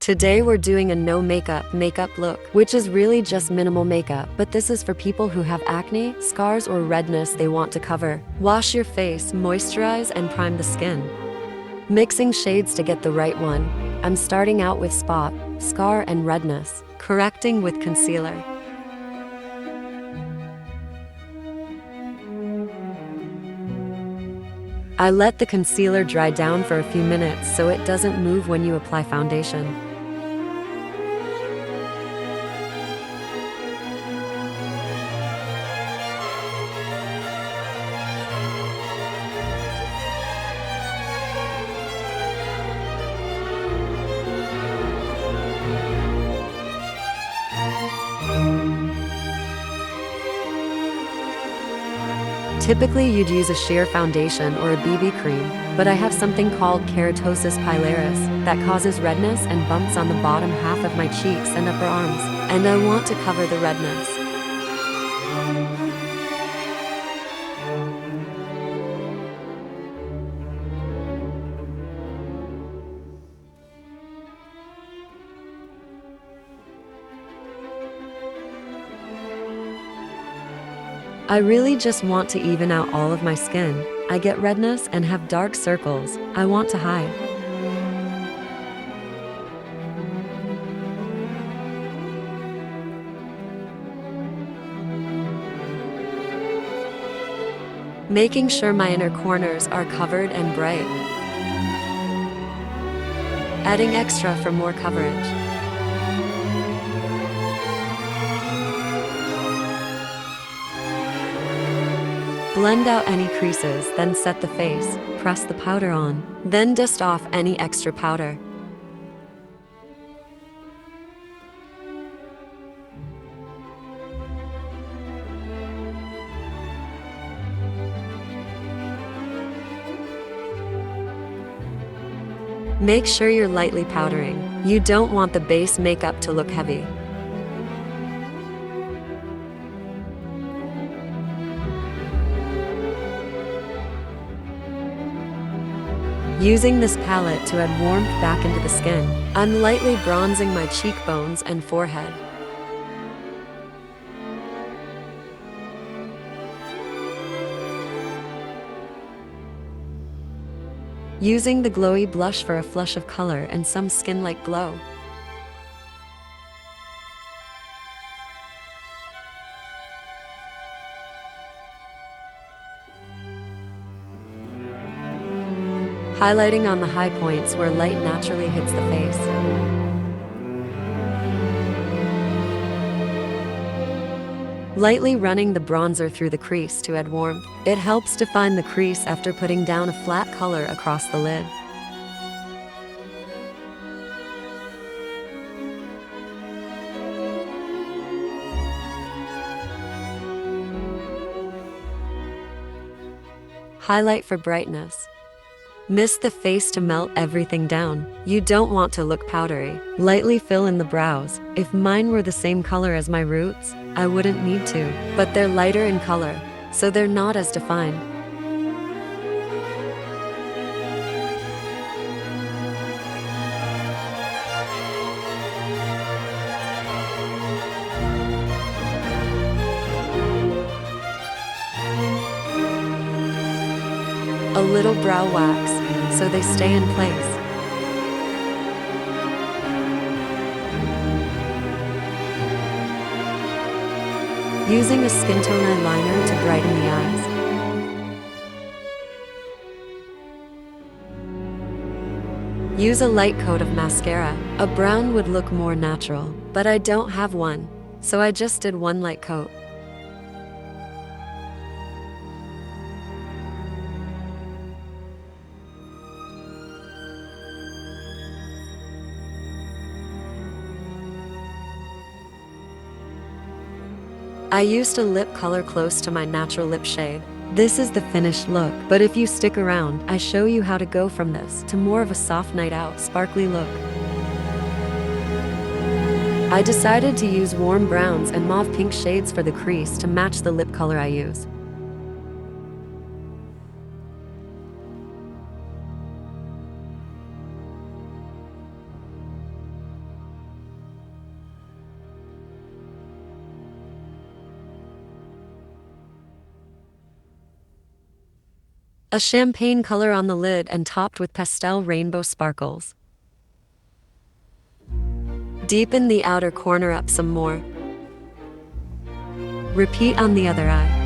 Today we're doing a no makeup look, which is really just minimal makeup, but this is for people who have acne, scars, or redness they want to cover. Wash your face, moisturize, and prime the skin. Mixing shades to get the right one. I'm starting out with spot, scar, and redness, correcting with concealer. I let the concealer dry down for a few minutes so it doesn't move when you apply foundation. Typically, you'd use a sheer foundation or a BB cream, but I have something called keratosis pilaris that causes redness and bumps on the bottom half of my cheeks and upper arms, and I want to cover the redness. I really just want to even out all of my skin. I get redness and have dark circles I want to hide. Making sure my inner corners are covered and bright. Adding extra for more coverage. Blend out any creases, then set the face, press the powder on, then dust off any extra powder. Make sure you're lightly powdering. You don't want the base makeup to look heavy. Using this palette to add warmth back into the skin, I'm lightly bronzing my cheekbones and forehead. Using the glowy blush for a flush of color and some skin-like glow. Highlighting on the high points where light naturally hits the face. Lightly running the bronzer through the crease to add warmth. It helps define the crease after putting down a flat color across the lid. Highlight for brightness. Mist the face to melt everything down. You don't want to look powdery. Lightly fill in the brows. If mine were the same color as my roots, I wouldn't need to, but they're lighter in color, so they're not as defined. A little brow wax, so they stay in place. Using a skin tone eyeliner to brighten the eyes. Use a light coat of mascara. A brown would look more natural, but I don't have one, so I just did one light coat. I used a lip color close to my natural lip shade. This is the finished look, but if you stick around, I show you how to go from this to more of a soft night out, sparkly look. I decided to use warm browns and mauve pink shades for the crease to match the lip color I use. A champagne color on the lid and topped with pastel rainbow sparkles. Deepen the outer corner up some more. Repeat on the other eye.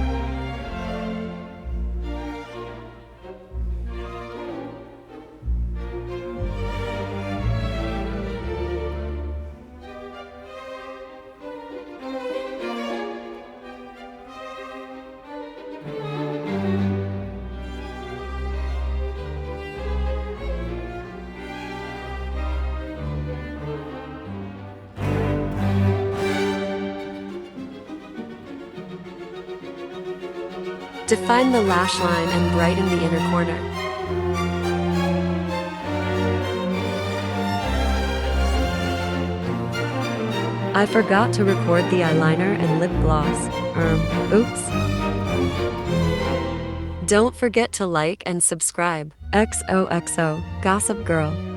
Define the lash line and brighten the inner corner. I forgot to record the eyeliner and lip gloss. Oops. Don't forget to like and subscribe. XOXO, Gossip Girl.